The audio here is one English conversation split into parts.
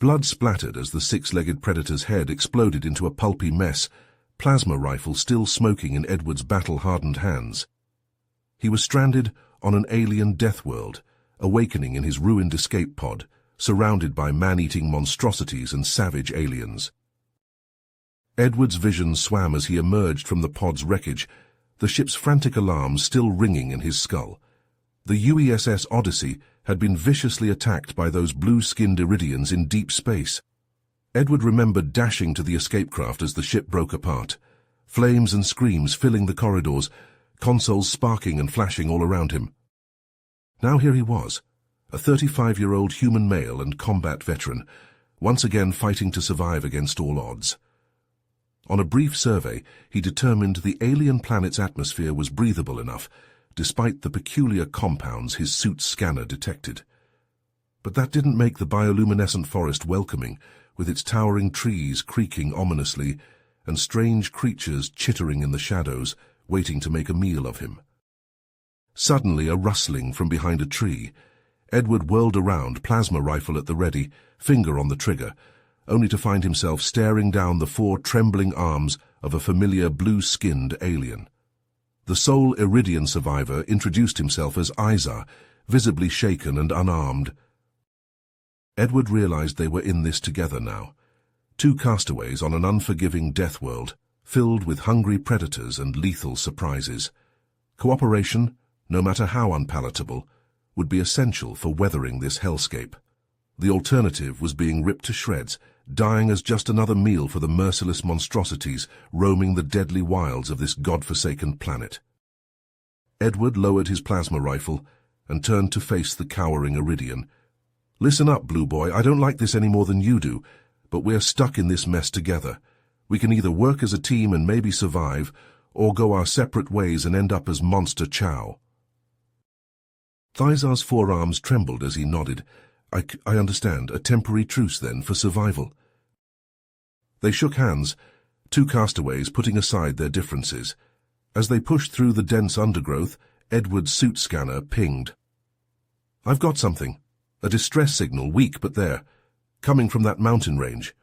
Blood splattered as the six-legged predator's head exploded into a pulpy mess, plasma rifle still smoking in Edward's battle-hardened hands. He was stranded on an alien Deathworld, awakening in his ruined escape pod, surrounded by man-eating monstrosities and savage aliens. Edward's vision swam as he emerged from the pod's wreckage, the ship's frantic alarms still ringing in his skull. The UESS Odyssey had been viciously attacked by those blue-skinned Iridians in deep space. Edward remembered dashing to the escape craft as the ship broke apart, flames and screams filling the corridors, consoles sparking and flashing all around him. Now here he was, a 35-year-old human male and combat veteran, once again fighting to survive against all odds. On a brief survey, he determined the alien planet's atmosphere was breathable enough, despite the peculiar compounds his suit's scanner detected. But that didn't make the bioluminescent forest welcoming, with its towering trees creaking ominously and strange creatures chittering in the shadows, waiting to make a meal of him. Suddenly, a rustling from behind a tree. Edward whirled around, plasma rifle at the ready, finger on the trigger, only to find himself staring down the four trembling arms of a familiar blue-skinned alien. The sole Iridian survivor introduced himself as Izar, visibly shaken and unarmed. Edward realized they were in this together now. Two castaways on an unforgiving death world, filled with hungry predators and lethal surprises. Cooperation, no matter how unpalatable, would be essential for weathering this hellscape. The alternative was being ripped to shreds, dying as just another meal for the merciless monstrosities roaming the deadly wilds of this god-forsaken planet. Edward lowered his plasma rifle and turned to face the cowering Iridian. "Listen up, Blue Boy, I don't like this any more than you do, but we're stuck in this mess together. We can either work as a team and maybe survive, or go our separate ways and end up as monster chow." Thizar's forearms trembled as he nodded. I understand. A temporary truce, then, for survival." They shook hands, two castaways putting aside their differences. As they pushed through the dense undergrowth, Edward's suit scanner pinged. "I've got something. A distress signal, weak but there, coming from that mountain range."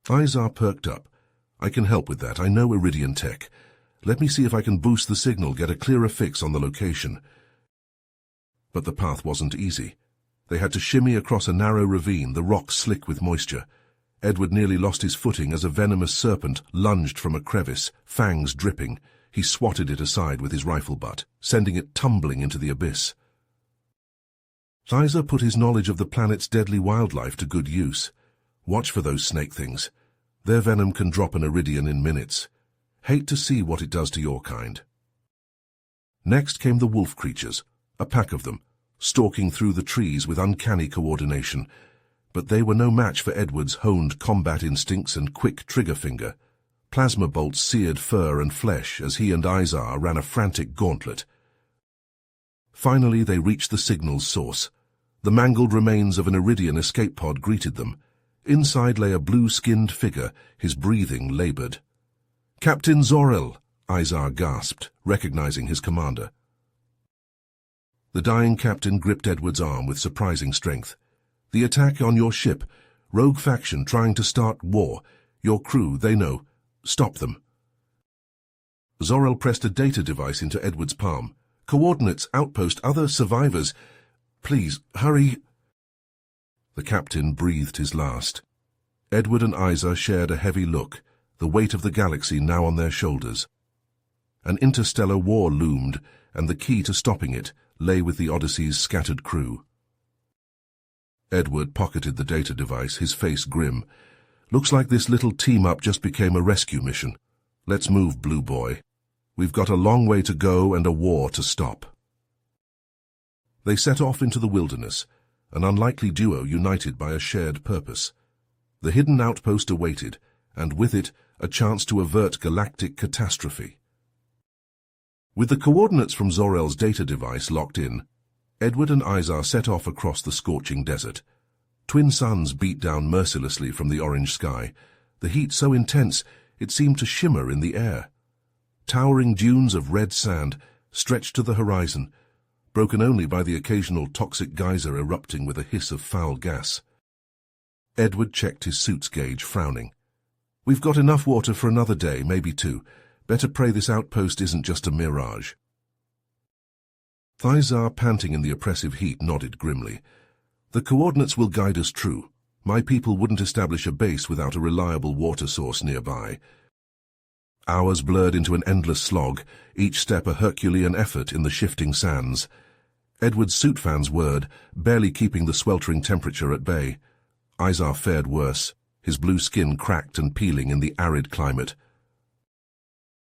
Izar perked up. "I can help with that. I know Iridian tech. Let me see if I can boost the signal, get a clearer fix on the location." But the path wasn't easy. They had to shimmy across a narrow ravine, the rocks slick with moisture. Edward nearly lost his footing as a venomous serpent lunged from a crevice, fangs dripping. He swatted it aside with his rifle butt, sending it tumbling into the abyss. Thizar put his knowledge of the planet's deadly wildlife to good use. "Watch for those snake things. Their venom can drop an Iridian in minutes. Hate to see what it does to your kind." Next came the wolf creatures, a pack of them, stalking through the trees with uncanny coordination, but they were no match for Edward's honed combat instincts and quick trigger finger. Plasma bolts seared fur and flesh as he and Izar ran a frantic gauntlet. Finally, they reached the signal's source. The mangled remains of an Iridian escape pod greeted them. Inside lay a blue-skinned figure, his breathing labored. "Captain Zorel," Izar gasped, recognizing his commander. The dying captain gripped Edward's arm with surprising strength. "The attack on your ship. Rogue faction trying to start war. Your crew, they know. Stop them." Zorel pressed a data device into Edward's palm. "Coordinates, outpost, other survivors. Please, hurry." The captain breathed his last. Edward and Izar shared a heavy look, the weight of the galaxy now on their shoulders. An interstellar war loomed, and the key to stopping it lay with the Odyssey's scattered crew. Edward pocketed the data device, his face grim. "Looks like this little team-up just became a rescue mission. Let's move, Blue Boy. We've got a long way to go and a war to stop." They set off into the wilderness, an unlikely duo united by a shared purpose. The hidden outpost awaited, and with it, a chance to avert galactic catastrophe. With the coordinates from Zorel's data device locked in, Edward and Izar set off across the scorching desert. Twin suns beat down mercilessly from the orange sky, the heat so intense it seemed to shimmer in the air. Towering dunes of red sand stretched to the horizon, broken only by the occasional toxic geyser erupting with a hiss of foul gas. Edward checked his suit's gauge, frowning. We've got enough water for another day, maybe two. Better pray this outpost isn't just a mirage. Thizar, panting in the oppressive heat, nodded grimly. The coordinates will guide us true. My people wouldn't establish a base without a reliable water source nearby. Hours blurred into an endless slog, each step a Herculean effort in the shifting sands. Edward's suit fans whirred, barely keeping the sweltering temperature at bay. Izar fared worse, his blue skin cracked and peeling in the arid climate.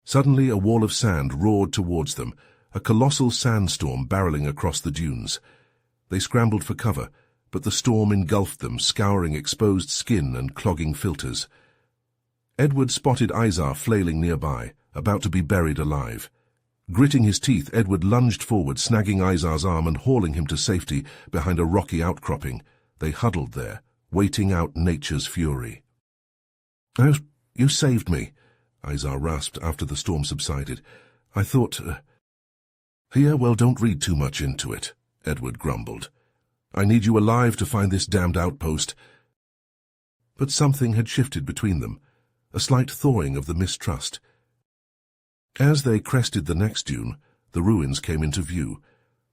Suddenly a wall of sand roared towards them, a colossal sandstorm barreling across the dunes. They scrambled for cover, but the storm engulfed them, scouring exposed skin and clogging filters. Edward spotted Izar flailing nearby, about to be buried alive. Gritting his teeth, Edward lunged forward, snagging Izar's arm and hauling him to safety behind a rocky outcropping. They huddled there, waiting out nature's fury. "Oh, you saved me," Izar rasped after the storm subsided. "I thought—" "Here, well, don't read too much into it," Edward grumbled. "I need you alive to find this damned outpost." But something had shifted between them, a slight thawing of the mistrust. As they crested the next dune, the ruins came into view.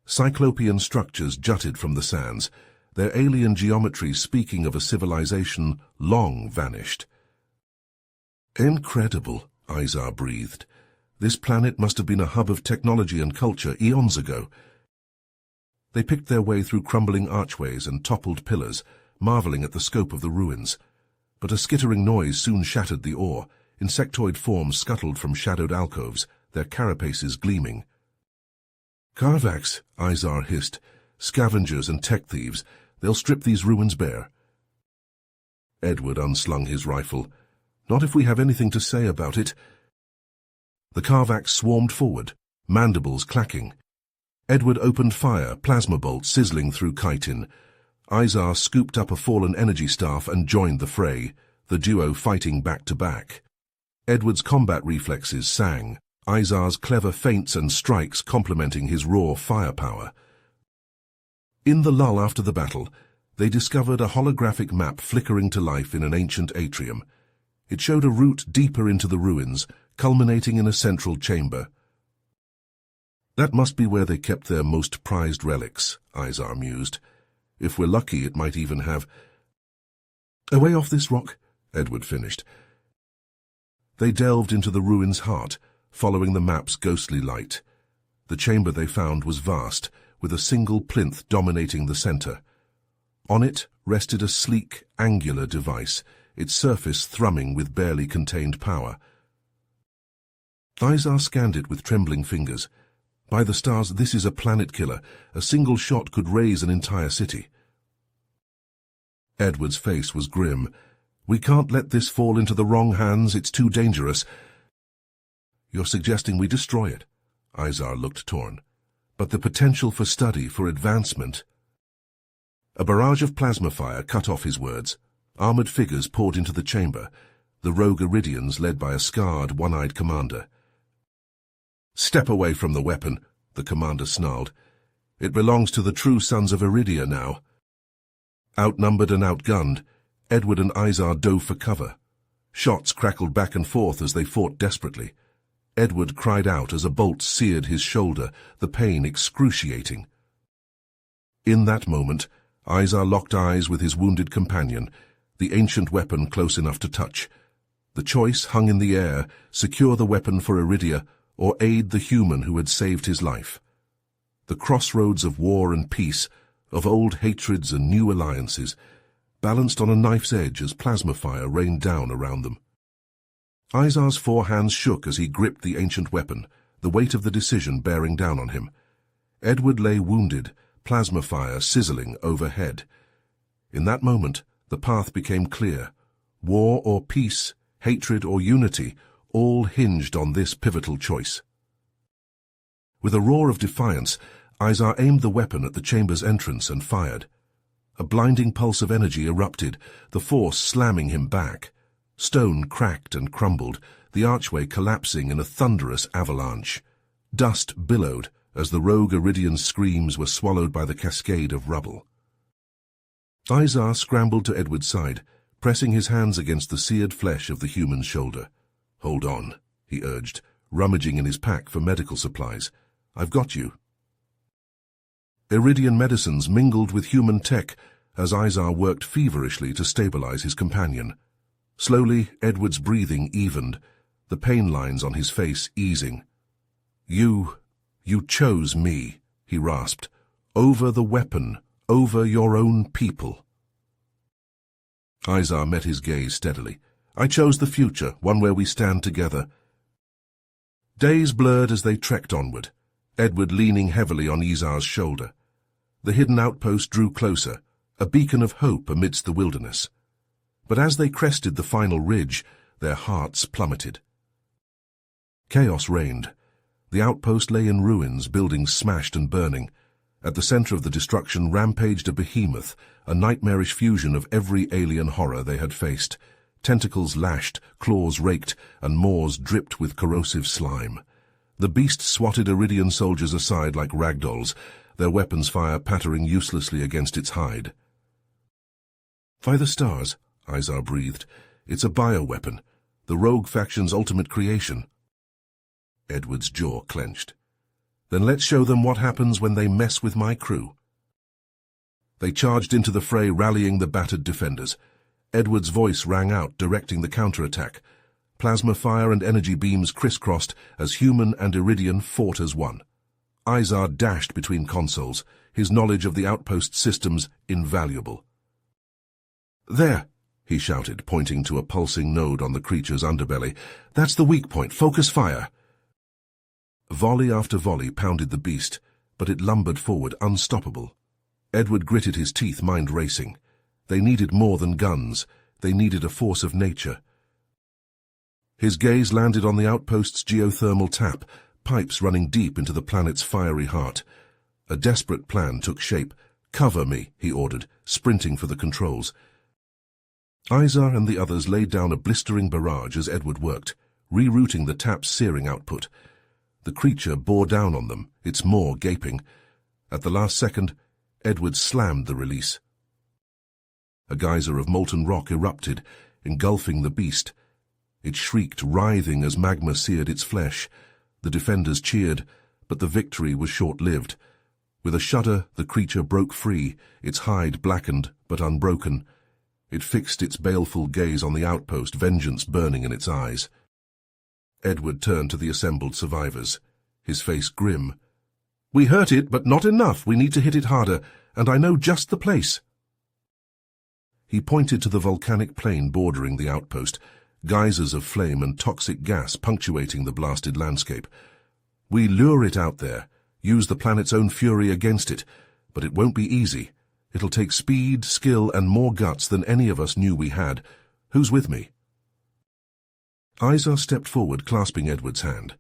Cyclopean structures jutted from the sands, their alien geometry speaking of a civilization long vanished. "Incredible," Izar breathed. "This planet must have been a hub of technology and culture eons ago." They picked their way through crumbling archways and toppled pillars, marveling at the scope of the ruins. But a skittering noise soon shattered the awe. Insectoid forms scuttled from shadowed alcoves, their carapaces gleaming. "Karvax," Izar hissed. "Scavengers and tech thieves. They'll strip these ruins bare." Edward unslung his rifle. "Not if we have anything to say about it." The Karvax swarmed forward, mandibles clacking. Edward opened fire, plasma bolts sizzling through chitin. Izar scooped up a fallen energy staff and joined the fray, the duo fighting back to back. Edward's combat reflexes sang, Izar's clever feints and strikes complementing his raw firepower. In the lull after the battle, they discovered a holographic map flickering to life in an ancient atrium. It showed a route deeper into the ruins, culminating in a central chamber. "That must be where they kept their most prized relics," Izar mused. "If we're lucky, it might even have—" "Away off this rock," Edward finished. They delved into the ruin's heart, following the map's ghostly light. The chamber they found was vast, with a single plinth dominating the center. On it rested a sleek, angular device, its surface thrumming with barely contained power. Izar scanned it with trembling fingers. "By the stars, this is a planet killer. A single shot could raise an entire city." Edward's face was grim. "We can't let this fall into the wrong hands. It's too dangerous." "You're suggesting we destroy it?" Izar looked torn. "But the potential for study, for advancement—" A barrage of plasma fire cut off his words. Armored figures poured into the chamber, the rogue Iridians led by a scarred, one-eyed commander. "Step away from the weapon," the commander snarled. "It belongs to the true sons of Iridia now." Outnumbered and outgunned, Edward and Izar dove for cover. Shots crackled back and forth as they fought desperately. Edward cried out as a bolt seared his shoulder, the pain excruciating. In that moment, Izar locked eyes with his wounded companion, the ancient weapon close enough to touch. The choice hung in the air: secure the weapon for Iridia, or aid the human who had saved his life. The crossroads of war and peace, of old hatreds and new alliances, balanced on a knife's edge as plasma fire rained down around them. Izar's four hands shook as he gripped the ancient weapon, the weight of the decision bearing down on him. Edward lay wounded, plasma fire sizzling overhead. In that moment, the path became clear. War or peace, hatred or unity, all hinged on this pivotal choice. With a roar of defiance, Izar aimed the weapon at the chamber's entrance and fired. A blinding pulse of energy erupted, the force slamming him back. Stone cracked and crumbled, the archway collapsing in a thunderous avalanche. Dust billowed as the rogue Iridian's screams were swallowed by the cascade of rubble. Izar scrambled to Edward's side, pressing his hands against the seared flesh of the human's shoulder. "Hold on," he urged, rummaging in his pack for medical supplies. "I've got you." Iridian medicines mingled with human tech as Izar worked feverishly to stabilize his companion. Slowly, Edward's breathing evened, the pain lines on his face easing. You chose me," he rasped, "over the weapon, over your own people." Izar met his gaze steadily. "I chose the future, one where we stand together." Days blurred as they trekked onward, Edward leaning heavily on Izar's shoulder. The hidden outpost drew closer, a beacon of hope amidst the wilderness. But as they crested the final ridge, their hearts plummeted. Chaos reigned. The outpost lay in ruins, buildings smashed and burning. At the center of the destruction rampaged a behemoth, a nightmarish fusion of every alien horror they had faced. Tentacles lashed, claws raked, and maws dripped with corrosive slime. The beast swatted Iridian soldiers aside like ragdolls, their weapons fire pattering uselessly against its hide. "By the stars," Izar breathed. "It's a bioweapon, the rogue faction's ultimate creation." Edward's jaw clenched. "Then let's show them what happens when they mess with my crew." They charged into the fray, rallying the battered defenders. Edward's voice rang out, directing the counterattack. Plasma fire and energy beams crisscrossed as human and Iridian fought as one. Izar dashed between consoles, his knowledge of the outpost systems invaluable. "There!" he shouted, pointing to a pulsing node on the creature's underbelly. "That's the weak point. Focus fire!" Volley after volley pounded the beast, but it lumbered forward, unstoppable. Edward gritted his teeth, mind racing. They needed more than guns. They needed a force of nature. His gaze landed on the outpost's geothermal tap, pipes running deep into the planet's fiery heart. A desperate plan took shape. "Cover me," he ordered, sprinting for the controls. Izar and the others laid down a blistering barrage as Edward worked, rerouting the tap's searing output. The creature bore down on them, its maw gaping. At the last second, Edward slammed the release. A geyser of molten rock erupted, engulfing the beast. It shrieked, writhing as magma seared its flesh. The defenders cheered, but the victory was short-lived. With a shudder, the creature broke free, its hide blackened but unbroken. It fixed its baleful gaze on the outpost, vengeance burning in its eyes. Edward turned to the assembled survivors, his face grim. "We hurt it, but not enough. We need to hit it harder, and I know just the place." He pointed to the volcanic plain bordering the outpost, geysers of flame and toxic gas punctuating the blasted landscape. "We lure it out there, use the planet's own fury against it, but it won't be easy. It'll take speed, skill, and more guts than any of us knew we had. Who's with me?" Izar stepped forward, clasping Edward's hand.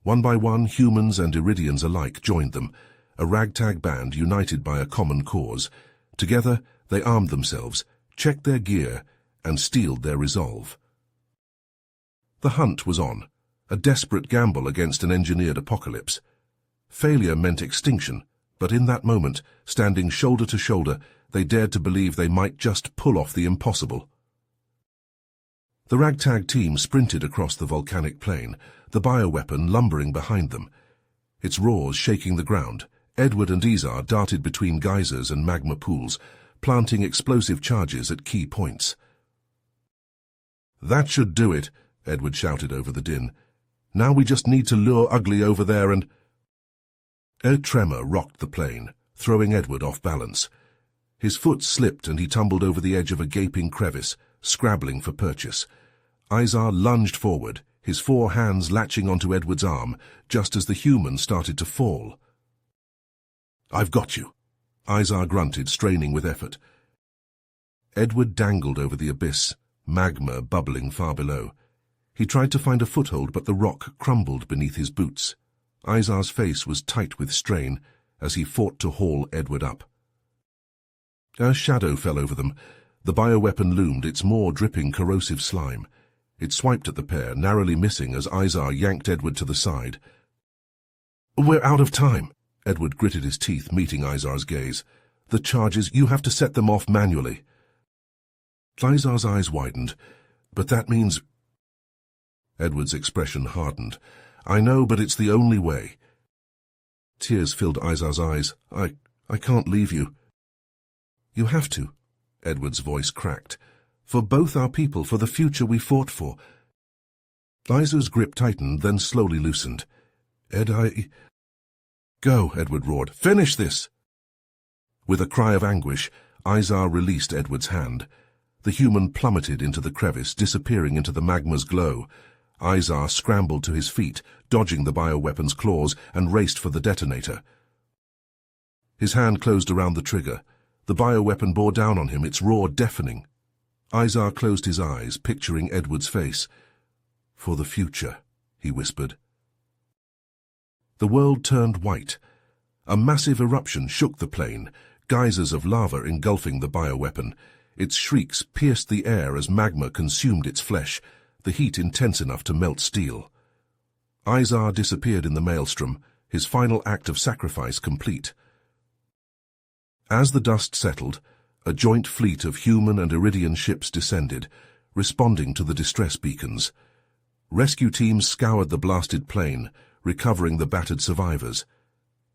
One by one, humans and Iridians alike joined them, a ragtag band united by a common cause. Together, they armed themselves, checked their gear, and steeled their resolve. The hunt was on, a desperate gamble against an engineered apocalypse. Failure meant extinction, but in that moment, standing shoulder to shoulder, they dared to believe they might just pull off the impossible. The ragtag team sprinted across the volcanic plain, the bioweapon lumbering behind them. Its roars shaking the ground, Edward and Izar darted between geysers and magma pools, planting explosive charges at key points. "That should do it," Edward shouted over the din. "Now we just need to lure Ugly over there and—" A tremor rocked the plain, throwing Edward off balance. His foot slipped and he tumbled over the edge of a gaping crevice, scrabbling for purchase. Izar lunged forward, his 4 hands latching onto Edward's arm, just as the human started to fall. "I've got you," Izar grunted, straining with effort. Edward dangled over the abyss, magma bubbling far below. He tried to find a foothold, but the rock crumbled beneath his boots. Izar's face was tight with strain as he fought to haul Edward up. A shadow fell over them. The bioweapon loomed, its maw dripping corrosive slime. It swiped at the pair, narrowly missing as Izar yanked Edward to the side. "We're out of time." Edward gritted his teeth, meeting Izar's gaze. The charges, you have to set them off manually. Izar's eyes widened. But that means... Edward's expression hardened. I know, but it's the only way. Tears filled Izar's eyes. I can't leave you. You have to, Edward's voice cracked. For both our people, for the future we fought for. Izar's grip tightened, then slowly loosened. Ed, Go, Edward roared. Finish this! With a cry of anguish, Izar released Edward's hand. The human plummeted into the crevice, disappearing into the magma's glow. Izar scrambled to his feet, dodging the bioweapon's claws, and raced for the detonator. His hand closed around the trigger. The bioweapon bore down on him, its roar deafening. Izar closed his eyes, picturing Edward's face. For the future, he whispered. The world turned white. A massive eruption shook the plain, geysers of lava engulfing the bioweapon. Its shrieks pierced the air as magma consumed its flesh, the heat intense enough to melt steel. Izar disappeared in the maelstrom, his final act of sacrifice complete. As the dust settled, a joint fleet of human and Iridian ships descended, responding to the distress beacons. Rescue teams scoured the blasted plain, recovering the battered survivors.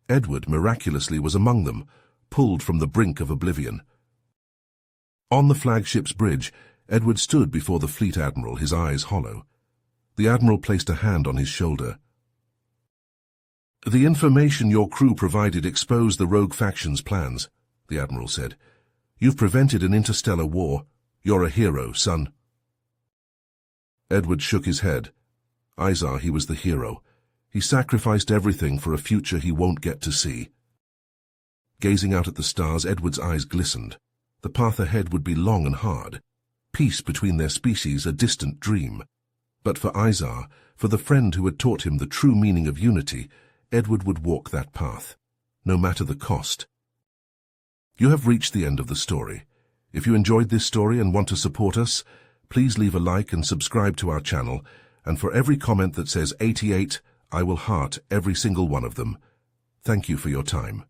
Edward miraculously was among them, pulled from the brink of oblivion. On the flagship's bridge, Edward stood before the fleet admiral, his eyes hollow. The admiral placed a hand on his shoulder. The information your crew provided exposed the rogue faction's plans, the admiral said. You've prevented an interstellar war. You're a hero, son. Edward shook his head. Izar, he was the hero. He sacrificed everything for a future he won't get to see. Gazing out at the stars, Edward's eyes glistened. The path ahead would be long and hard. Peace between their species a distant dream. But for Izar, for the friend who had taught him the true meaning of unity, Edward would walk that path, no matter the cost. You have reached the end of the story. If you enjoyed this story and want to support us, please leave a like and subscribe to our channel, and for every comment that says 88, I will heart every single one of them. Thank you for your time.